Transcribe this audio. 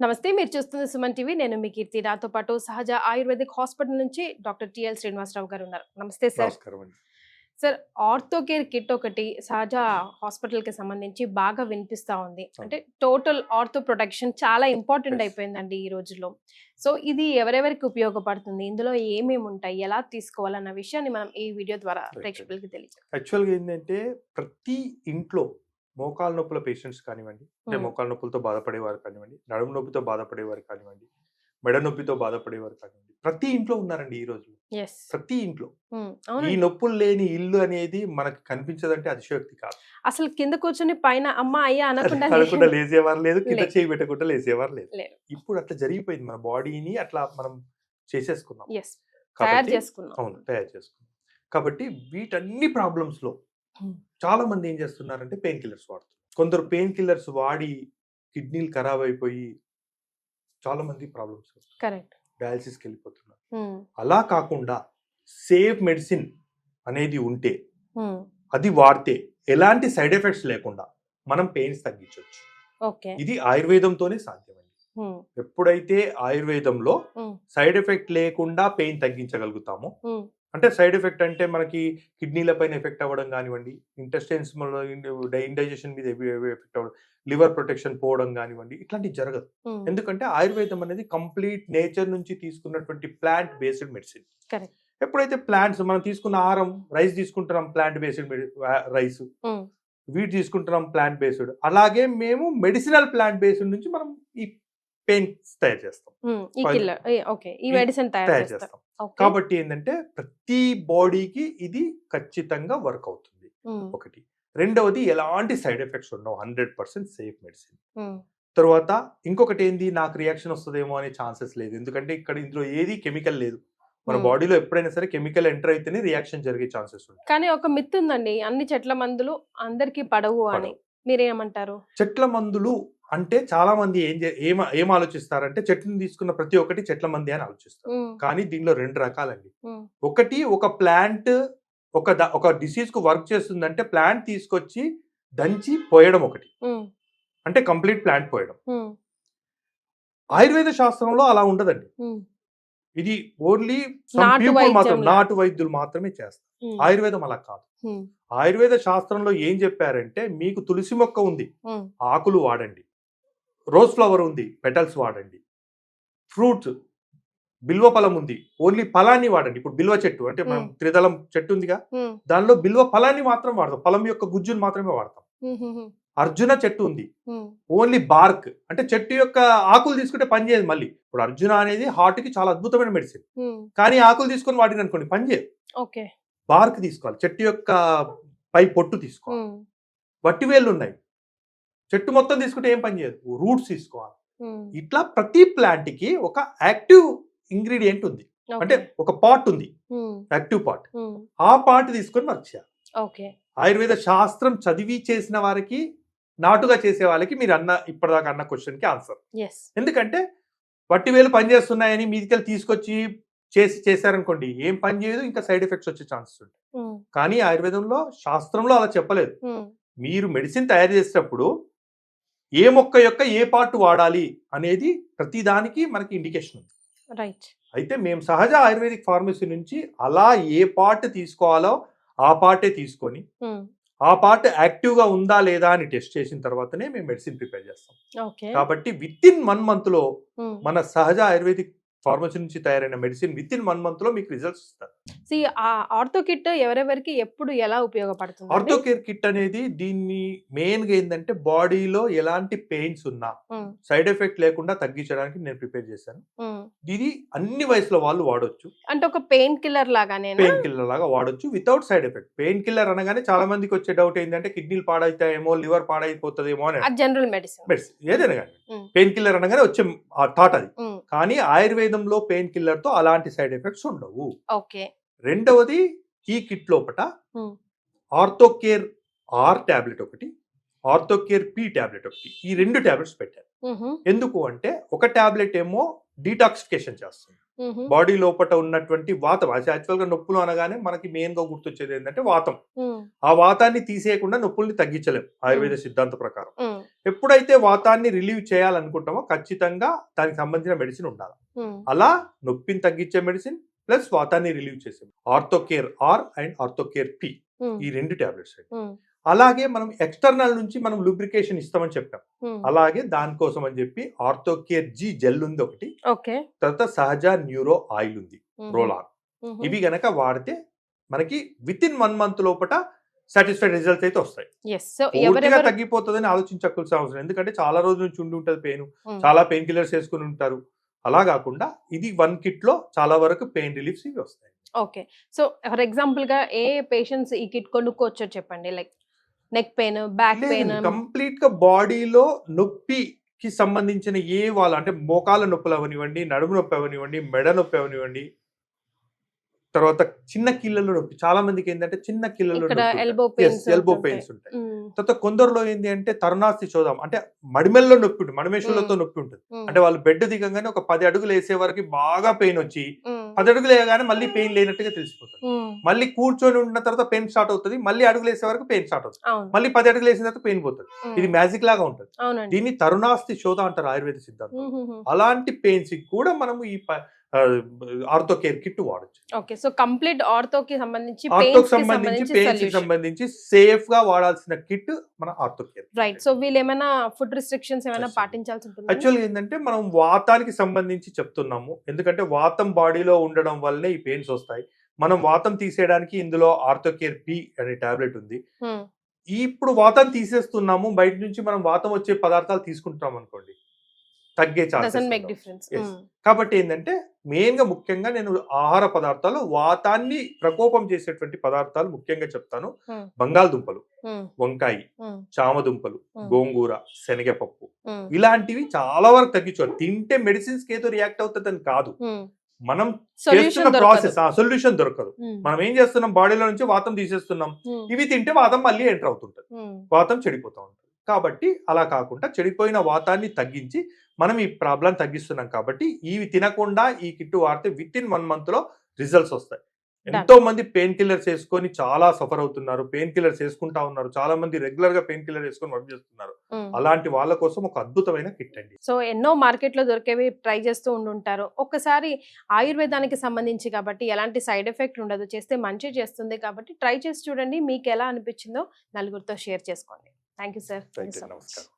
నమస్తే, మీరు చూస్తుంది సుమన్ టీవీ. నేను మీ కీర్తి. నాతో పాటు సహజ ఆయుర్వేదిక్ హాస్పిటల్ నుంచి డాక్టర్ టిఎల్ శ్రీనివాసరావు గారు ఉన్నారు. నమస్తే సార్. నమస్కారం అండి. సార్, ఆర్థోకేర్ కిట్ ఒకటి సహజ హాస్పిటల్ కి సంబంధించి బాగా వినిపిస్తా ఉంది. అంటే టోటల్ ఆర్థో ప్రొటెక్షన్ చాలా ఇంపార్టెంట్ అయిపోయిందండి ఈ రోజుల్లో. సో ఇది ఎవరెవరికి ఉపయోగపడుతుంది, ఇందులో ఏమేమి ఉంటాయి, ఎలా తీసుకోవాలన్న విషయాన్ని మనం ఈ వీడియో ద్వారా ప్రేక్షకులకి తెలియజేస్తాం. యాక్చువల్గా ఏంటంటే ప్రతి ఇంట్లో మోకాలు నొప్పుల పేషెంట్స్ కానివ్వండి, అంటే మోకాలు నొప్పులతో బాధపడేవారు కానివ్వండి, నడుము నొప్పితో బాధపడేవారు కానివ్వండి, మెడ నొప్పితో బాధపడేవారు కానివ్వండి, ప్రతి ఇంట్లో ఉన్నారండి ఈ రోజు. ప్రతి ఇంట్లో ఈ నొప్పులు లేని ఇల్లు అనేది మనకు కనిపించదంటే అతిశయోక్తి కాదు. అసలు కింద కూర్చొని పైన అమ్మ అయ్యా అనకుండా లేసేవారు లేదు, కింద చేయి పెట్టకుండా లేసేవారు లేదు. ఇప్పుడు అట్లా జరిగిపోయింది, మన బాడీని అట్లా మనం చేసేసుకున్నాం. తయారు చేసుకున్నాం. కాబట్టి వీటన్ని ప్రాబ్లమ్స్ లో చాలా మంది ఏం చేస్తున్నారంటే పెయిన్ కిల్లర్స్ వాడుతున్నారు. కొందరు పెయిన్ కిల్లర్స్ వాడి కిడ్నీలు ఖరాబ్ అయిపోయి చాలా మంది ప్రాబ్లమ్స్ డయాలసిస్కి వెళ్ళిపోతున్నారు. అలా కాకుండా సేఫ్ మెడిసిన్ అనేది ఉంటే అది వాడితే ఎలాంటి సైడ్ ఎఫెక్ట్స్ లేకుండా మనం పెయిన్స్ తగ్గించవచ్చు. ఇది ఆయుర్వేదంతోనే సాధ్యమండి. ఎప్పుడైతే ఆయుర్వేదంలో సైడ్ ఎఫెక్ట్ లేకుండా పెయిన్ తగ్గించగలుగుతామో, అంటే సైడ్ ఎఫెక్ట్ అంటే మనకి కిడ్నీల పైన ఎఫెక్ట్ అవ్వడం కానివ్వండి, ఇంటెస్టైన్స్ ఇండైజెషన్ మీద ఎఫెక్ట్ అవ్వడం, లివర్ ప్రొటెక్షన్ పోవడం కానివ్వండి, ఇట్లాంటివి జరగదు. ఎందుకంటే ఆయుర్వేదం అనేది కంప్లీట్ నేచర్ నుంచి తీసుకున్నటువంటి ప్లాంట్ బేస్డ్ మెడిసిన్. ఎప్పుడైతే ప్లాంట్స్ మనం తీసుకున్న ఆహారం, రైస్ తీసుకుంటున్నాం ప్లాంట్ బేస్డ్ రైస్, వీట్ తీసుకుంటున్నాం ప్లాంట్ బేస్డ్, అలాగే మేము మెడిసినల్ ప్లాంట్ బేస్డ్ నుంచి మనం ఈ పెయిన్స్ తయారు చేస్తాం. కాబట్టి ఏంటంటే ప్రతి బాడీకి ఇది ఖచ్చితంగా వర్క్ అవుతుంది. ఒకటి. రెండవది, ఎలాంటి సైడ్ ఎఫెక్ట్స్ ఉండవు, 100% సేఫ్ మెడిసిన్. తర్వాత ఇంకొకటి ఏంది, నాకు రియాక్షన్ వస్తుందేమో అనే ఛాన్సెస్ లేదు. ఎందుకంటే ఇందులో ఏది కెమికల్ లేదు. మన బాడీలో ఎప్పుడైనా సరే కెమికల్ ఎంటర్ అయితేనే రియాక్షన్ జరిగే ఛాన్సెస్ ఉంటాయి. కానీ ఒక మిత్ ఉందండి, అన్ని చెట్ల మందులు అందరికి పడవు అని. మీరేమంటారు? చెట్ల మందులు అంటే చాలా మంది ఏం ఆలోచిస్తారంటే చెట్టుని తీసుకున్న ప్రతి ఒక్కటి చెట్ల మంది అని ఆలోచిస్తారు. కానీ దీనిలో 2 రకాలండి. ఒకటి, ఒక ప్లాంట్ ఒక డిసీజ్ కు వర్క్ చేస్తుందంటే ప్లాంట్ తీసుకొచ్చి దంచి పోయడం ఒకటి, అంటే కంప్లీట్ ప్లాంట్ పోయడం. ఆయుర్వేద శాస్త్రంలో అలా ఉండదండి. ఇది ఓన్లీ నాటు వైద్యులు మాత్రమే చేస్తారు. ఆయుర్వేదం అలా కాదు. ఆయుర్వేద శాస్త్రంలో ఏం చెప్పారంటే, మీకు తులసి మొక్క ఉంది, ఆకులు వాడండి. రోజ్ ఫ్లవర్ ఉంది, పెటల్స్ వాడండి. ఫ్రూట్స్, బిల్వ ఫలం ఉంది, ఓన్లీ ఫలాన్ని వాడండి. ఇప్పుడు బిల్వ చెట్టు అంటే మనం త్రిదళం చెట్టు ఉందిగా, దానిలో బిల్వ ఫలాన్ని మాత్రం వాడతాం, ఫలం యొక్క గుజ్జును మాత్రమే వాడతాం. అర్జున చెట్టు ఉంది, ఓన్లీ బార్క్, అంటే చెట్టు యొక్క ఆకులు తీసుకుంటే పని చేయదు. మళ్ళీ ఇప్పుడు అర్జున అనేది హార్ట్ కి చాలా అద్భుతమైన మెడిసిన్, కానీ ఆకులు తీసుకొని వాడిని అనుకోండి పని చేయదు. బార్క్ తీసుకోవాలి, చెట్టు యొక్క పై పొట్టు తీసుకోవాలి. వట్టివేళ్ళు ఉన్నాయి, చెట్టు మొత్తం తీసుకుంటే ఏం పని చేయదు, రూట్స్ తీసుకోవాలి. ఇట్లా ప్రతి ప్లాంట్ కి ఒక యాక్టివ్ ఇంగ్రీడియంట్ ఉంది, అంటే ఒక పార్ట్ ఉంది, యాక్టివ్ పార్ట్. ఆ పార్ట్ తీసుకొని వర్క్ చేయాలి. ఆయుర్వేద శాస్త్రం చదివి చేసిన వారికి, నాటుగా చేసే వాళ్ళకి మీరు ఇప్పటిదాకా అన్న క్వశ్చన్ కి ఆన్సర్. ఎందుకంటే వట్టివేలు పని చేస్తున్నాయని మీదికెళ్ళి తీసుకొచ్చి చేశారనుకోండి, ఏం పని చేయదు, ఇంకా సైడ్ ఎఫెక్ట్స్ వచ్చే ఛాన్సెస్ ఉంటాయి. కానీ ఆయుర్వేదంలో శాస్త్రంలో అలా చెప్పలేదు. మీరు మెడిసిన్ తయారు చేసేటప్పుడు ఏ మొక్క యొక్క ఏ పార్ట్ వాడాలి అనేది ప్రతి దానికి మనకి ఇండికేషన్ ఉంది. అయితే మేము సహజ ఆయుర్వేదిక్ ఫార్మసీ నుంచి అలా ఏ పార్ట్ తీసుకోవాలో ఆ పార్టే తీసుకొని, ఆ పార్ట్ యాక్టివ్ గా ఉందా లేదా అని టెస్ట్ చేసిన తర్వాతనే మేము మెడిసిన్ ప్రిపేర్ చేస్తాం. కాబట్టి విత్ ఇన్ 1 month లో మన సహజ ఆయుర్వేదిక్ ఫార్మసీ నుంచి తయారైన మెడిసిన్ విత్ ఇన్ 1 month లో మీకు రిజల్ట్స్ ఇస్తారు. ఆర్థో కిట్ ఎవరెవరికి ఎప్పుడు ఎలా ఉపయోగపడుతుంది? ఆర్థో కేర్ కిట్ అనేది దీన్ని మెయిన్ గా ఏంటంటే బాడీలో ఎలాంటి పెయిన్స్ ఉన్నా సైడ్ ఎఫెక్ట్ లేకుండా తగ్గించడానికి నేను ప్రిపేర్ చేశాను. ఇది అన్ని వయసులో వాళ్ళు వాడొచ్చు, అంటే ఒక పెయిన్ కిల్లర్ లాగానే, పెయిన్ కిల్లర్ లాగా వాడొచ్చు without side effect. Pain killer అనగానే చాలా మందికి వచ్చే డౌట్ ఏంటంటే కిడ్నీలు పాడైతాయేమో, లివర్ పాడైపోతుందేమో అని. జనరల్ మెడిసిన్ ఏదైనా కానీ పెయిన్ కిల్లర్ అనగానే వచ్చే థాట్ అది. కానీ ఆయుర్వేదంలో పెయిన్ కిల్లర్ తో అలాంటి సైడ్ ఎఫెక్ట్స్ ఉండవు. రెండవది, ఈ కిట్ లోపట ఆర్థోకేర్ ఆర్ టాబ్లెట్ ఒకటి, ఆర్థోకేర్ పి టాబ్లెట్ ఒకటి, ఈ 2 టాబ్లెట్స్ పెట్టారు. ఎందుకు అంటే, ఒక టాబ్లెట్ ఏమో డీటాక్సిఫికేషన్ చేస్తుంది, బాడీ లోపల ఉన్నటువంటి వాతం. యాక్చువల్ గా నొప్పులు అనగానే మనకి మెయిన్ గా గుర్తొచ్చేది ఏంటంటే వాతం. ఆ వాతాన్ని తీసేయకుండా నొప్పుల్ని తగ్గించలేం ఆయుర్వేద సిద్ధాంత ప్రకారం. ఎప్పుడైతే వాతాన్ని రిలీవ్ చేయాలనుకుంటామో ఖచ్చితంగా దానికి సంబంధించిన మెడిసిన్ ఉండాలి. అలా నొప్పిని తగ్గించే మెడిసిన్ ప్లస్ వాతాన్ని రిలీవ్ చేసే Orthocare are and Orthocare P, ఈ 2 టాబ్లెట్స్ అండి. అలాగే మనం ఎక్స్టర్నల్ నుంచి మనం లూబ్రికేషన్ ఇస్తామని చెప్పాం, అలాగే దానికోసం అని చెప్పి ఆర్థోకేర్ జీ జెల్ ఉంది ఒకటి, తర్వాత సహజ న్యూరో ఆయిల్ ఉంది, రోలాన్. ఇవి గనక వాడితే మనకి విత్ ఇన్ 1 month లోపల సాటిస్ఫైడ్ రిజల్ట్స్ అయితే వస్తాయి. పూర్తిగా తగ్గిపోతుందని ఆలోచించవలసిన అవసరం, ఎందుకంటే చాలా రోజుల నుంచి ఉండి ఉంటుంది పెయిన్, చాలా పెయిన్ కిల్లర్స్ వేసుకుని ఉంటారు. అలా కాకుండా ఇది 1 kit లో చాలా వరకు పెయిన్ రిలీఫ్స్ ఇవి వస్తాయి. ఓకే, సో ఫర్ ఎగ్జాంపుల్ గా ఏ పేషెంట్స్ ఈ కిట్ కొనుక్కోవచ్చో చెప్పండి. Like neck pain, back pain, complete గా బాడీలో నొప్పికి సంబంధించిన ఏ వాళ్ళ అంటే మోకాల నొప్పులు అవనివ్వండి, నడుము నొప్పి అవనివ్వండి, మెడ నొప్పి అవనివ్వండి, తర్వాత చిన్న కీళ్ళలో నొప్పి. చాలా మందికి ఏంటంటే చిన్న కీళ్ళలో ఎల్బో పెయిన్స్ ఉంటాయి. తర్వాత కొందరులో ఏంటి అంటే తరుణాస్తి శోధం అంటే మడిమెల్లో నొప్పి ఉంటుంది, మడిమేషులతో నొప్పి ఉంటుంది. అంటే వాళ్ళు బెడ్ దిగంగానే ఒక 10 అడుగులు వేసే వరకు బాగా పెయిన్ వచ్చి 10 అడుగులు వేయగానే మళ్ళీ పెయిన్ లేనట్టుగా తెలిసిపోతుంది. మళ్ళీ కూర్చొని ఉన్న తర్వాత పెయిన్ స్టార్ట్ అవుతుంది, మళ్ళీ అడుగులు వేసే వరకు పెయిన్ స్టార్ట్ అవుతుంది, మళ్ళీ 10 అడుగులు వేసిన తర్వాత పెయిన్ పోతుంది. ఇది మ్యాజిక్ లాగా ఉంటుంది. దీన్ని తరుణాస్తి శోధ అంటారు ఆయుర్వేద సిద్ధాంతం. అలాంటి పెయిన్స్ కూడా మనము ఈ ఆర్థోకేర్ కిట్ వాడచ్చు. ఓకే, సో కంప్లీట్ ఆర్థోకి సంబంధించి పెయిన్స్ కి సంబంధించి సేఫ్ గా వాడాల్సిన కిట్ మన ఆర్థోకేర్. రైట్. సో వీళ్ళు ఏమైనా ఫుడ్ రిస్ట్రిక్షన్స్ ఏమైనా పాటించాల్సి ఉంటుంది? యాక్చువల్గా ఏంటంటే మనం వాతానికి సంబంధించి చెప్తున్నాము, ఎందుకంటే వాతం బాడీలో ఉండడం వల్లనే ఈ పెయిన్స్ వస్తాయి. మనం వాతం తీసేయడానికి ఇందులో ఆర్థోకేర్ పి అనే టాబ్లెట్ ఉంది. ఇప్పుడు వాతం తీసేస్తున్నాము, బయట నుంచి మనం వాతం వచ్చే పదార్థాలు తీసుకుంటున్నాం అనుకోండి, తగ్గే ఛాన్సెస్. కాబట్టి ఏంటంటే మెయిన్ గా ముఖ్యంగా నేను ఆహార పదార్థాలు వాతాన్ని ప్రకోపం చేసేటువంటి పదార్థాలు ముఖ్యంగా చెప్తాను. బంగాళదుంపలు, వంకాయ, చామదుంపలు, గోంగూర, శనగపప్పు, ఇలాంటివి చాలా వరకు తగ్గించాలి. తింటే మెడిసిన్స్ కి ఏదో రియాక్ట్ అవుతుందని కాదు, మనం చేస్తున్న ప్రాసెస్ సొల్యూషన్ దొరకదు. మనం ఏం చేస్తున్నాం, బాడీలో నుంచి వాతం తీసేస్తున్నాం, ఇవి తింటే వాతం మళ్ళీ ఎంటర్ అవుతుంటది, వాతం చెడిపోతూ ఉంటుంది. కాబట్టి అలా కాకుండా చెడిపోయిన వాతాన్ని తగ్గించి మనం ఈ ప్రాబ్లం తగ్గిస్తున్నాం. కాబట్టి ఇవి తినకుండా ఈ కిట్ వాడితే విత్ ఇన్ 1 month లో రిజల్ట్స్ వస్తాయి. ఎంతో మంది పెయిన్ కిల్లర్స్ వేసుకొని చాలా సఫర్ అవుతున్నారు, పెయిన్ కిల్లర్స్ వేసుకుంటా ఉన్నారు, చాలా మంది రెగ్యులర్ గా పెయిన్ కిల్లర్ వేసుకొని వర్క్ చేస్తున్నారు. అలాంటి వాళ్ళ కోసం ఒక అద్భుతమైన కిట్ అండి. సో ఎన్నో మార్కెట్ లో దొరికేవి ట్రై చేస్తూ ఉండుంటారు. ఒక్కసారి ఆయుర్వేదానికి సంబంధించి కాబట్టి ఎలాంటి సైడ్ ఎఫెక్ట్ ఉండదు, చేస్తే మంచి చేస్తుంది. కాబట్టి ట్రై చేసి చూడండి, మీకు ఎలా అనిపించిందో నలుగురితో షేర్ చేసుకోండి. Thank you sir. నమస్కారం.